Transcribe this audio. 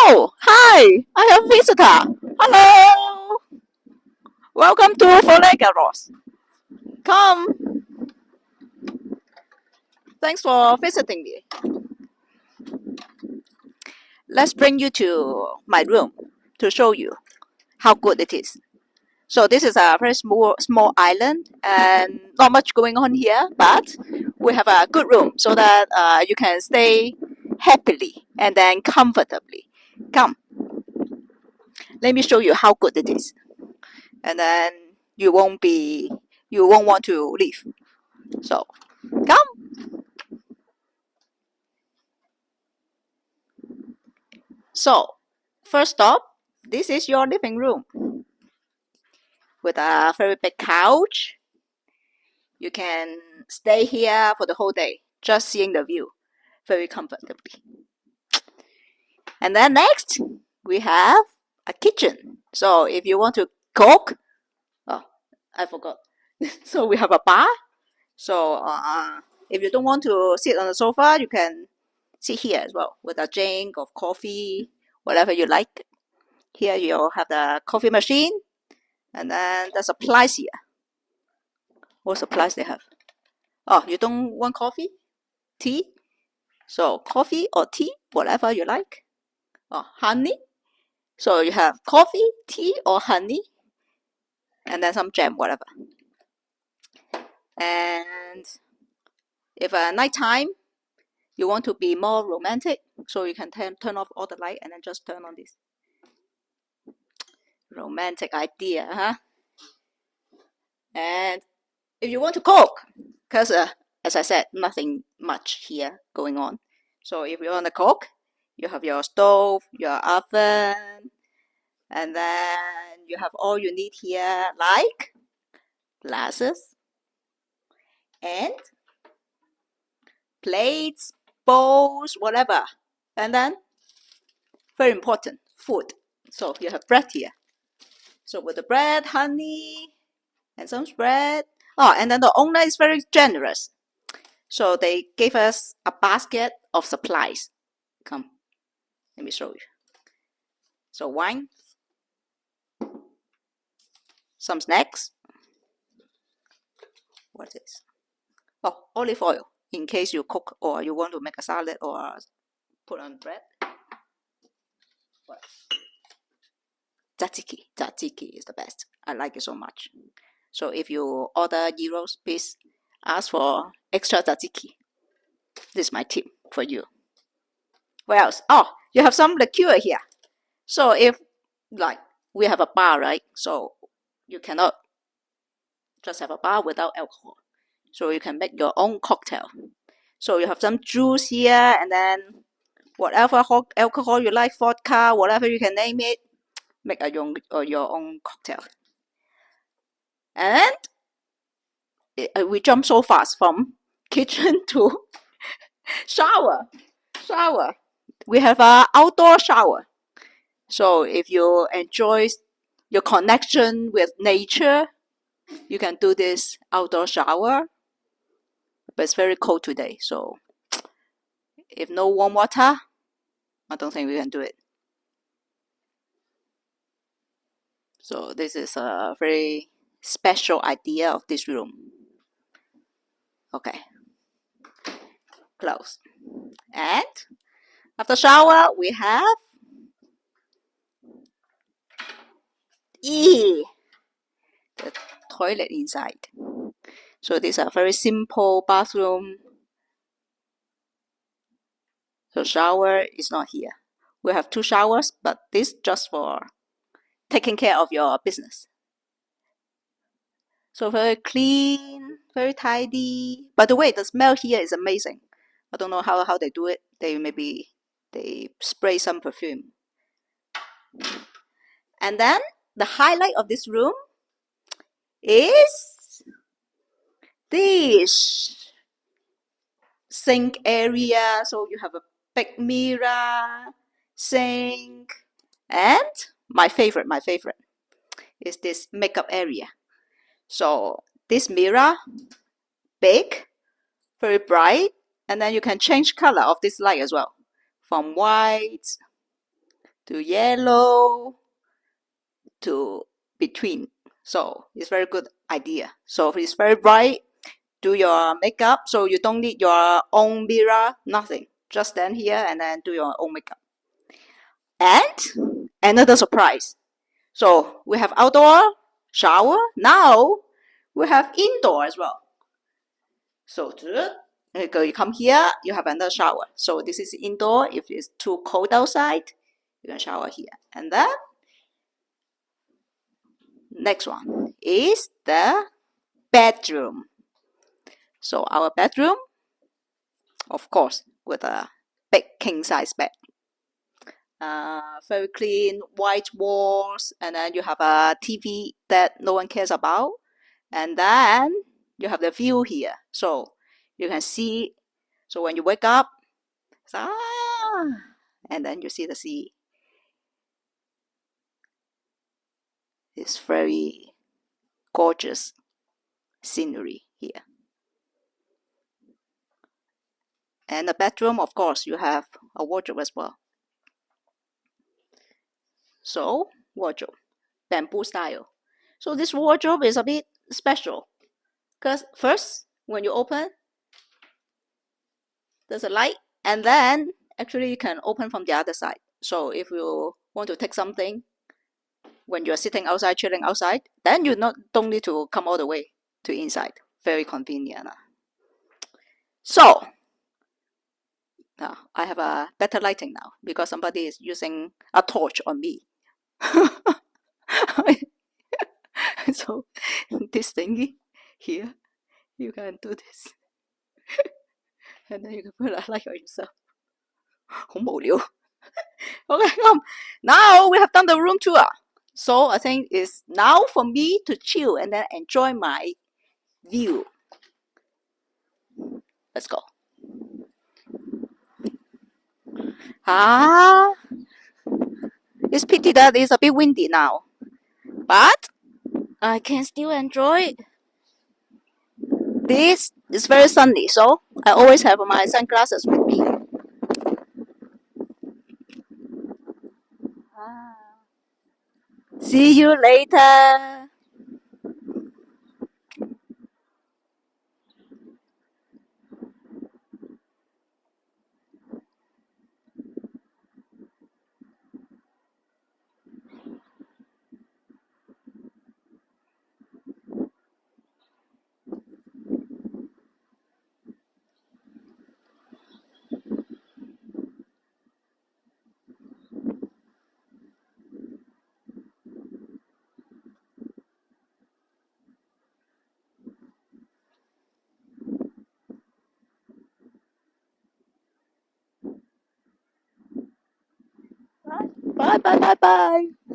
Oh, hi! I have visitor. Hello. Welcome to Folegandros. Come. Thanks for visiting me. Let's bring you to my room to show you how good it is. So this is a very small island and not much going on here, but we have a good room so that you can stay happily and then comfortably. Come, let me show you how good it is, and then you won't want to leave. So come. So first stop, this is your living room with a very big couch. You can stay here for the whole day, just seeing the view very comfortably. And then next, we have a kitchen. So if you want to cook, oh, I forgot. So we have a bar. So if you don't want to sit on the sofa, you can sit here as well with a drink of coffee, whatever you like. Here you have the coffee machine, and then the supplies here. What supplies they have? Oh, you don't want coffee? Tea? So coffee or tea, whatever you like. Oh, honey? So you have coffee, tea, or honey, and then some jam, whatever. And if at night time you want to be more romantic, so you can turn off all the light and then just turn on this. Romantic idea, huh? And if you want to cook, because as I said, nothing much here going on. So if you want to cook, you have your stove, your oven, and then you have all you need here, like glasses and plates, bowls, whatever. And then, very important, food. So you have bread here. So with the bread, honey, and some bread. Oh, and then the owner is very generous. So they gave us a basket of supplies. Come, let me show you. So wine, some snacks. What is? Oh, olive oil in case you cook or you want to make a salad or put on bread. What? Tzatziki. Tzatziki is the best. I like it so much. So if you order gyros, please ask for extra tzatziki. This is my tip for you. What else? Oh, you have some liqueur here. So if, like, we have a bar, right? So you cannot just have a bar without alcohol. So you can make your own cocktail. So you have some juice here, and then whatever alcohol you like, vodka, whatever you can name it, make your own cocktail. And we jump so fast from kitchen to shower. We have an outdoor shower. So if you enjoy your connection with nature, you can do this outdoor shower. But it's very cold today, so if no warm water, I don't think we can do it. So this is a very special idea of this room. Okay, close. And after shower, we have the toilet inside. So this is a very simple bathroom. So shower is not here. We have two showers, but this just for taking care of your business. So very clean, very tidy. By the way, the smell here is amazing. I don't know how they do it. They spray some perfume. And then the highlight of this room is this sink area. So you have a big mirror, sink, and my favorite is this makeup area. So this mirror, big, very bright, and then you can change color of this light as well, from white to yellow to between. So it's very good idea. So if it's very bright, do your makeup. So you don't need your own mirror, nothing. Just stand here and then do your own makeup. And another surprise. So we have outdoor shower. Now we have indoor as well. So you come here, you have another shower. So this is indoor. If it's too cold outside, you can shower here. And then next one is the bedroom. So our bedroom, of course, with a big king size bed. Very clean, white walls, and then you have a TV that no one cares about. And then you have the view here. So you can see, so when you wake up, and then you see the sea. It's very gorgeous scenery here. And the bedroom, of course, you have a wardrobe as well. So, wardrobe, bamboo style. So this wardrobe is a bit special because first, when you open, there's a light, and then actually you can open from the other side. So if you want to take something when you're sitting outside, chilling outside, then you don't need to come all the way to inside. Very convenient. So I have a better lighting now because somebody is using a torch on me. So this thingy here, you can do this. And then you can put a light on yourself. 好無聊. Okay, come. Now we have done the room tour. So I think it's now for me to chill and then enjoy my view. Let's go. It's pity that it's a bit windy now. But I can still enjoy. This is very sunny, so I always have my sunglasses with me. See you later. Bye, bye, bye, bye.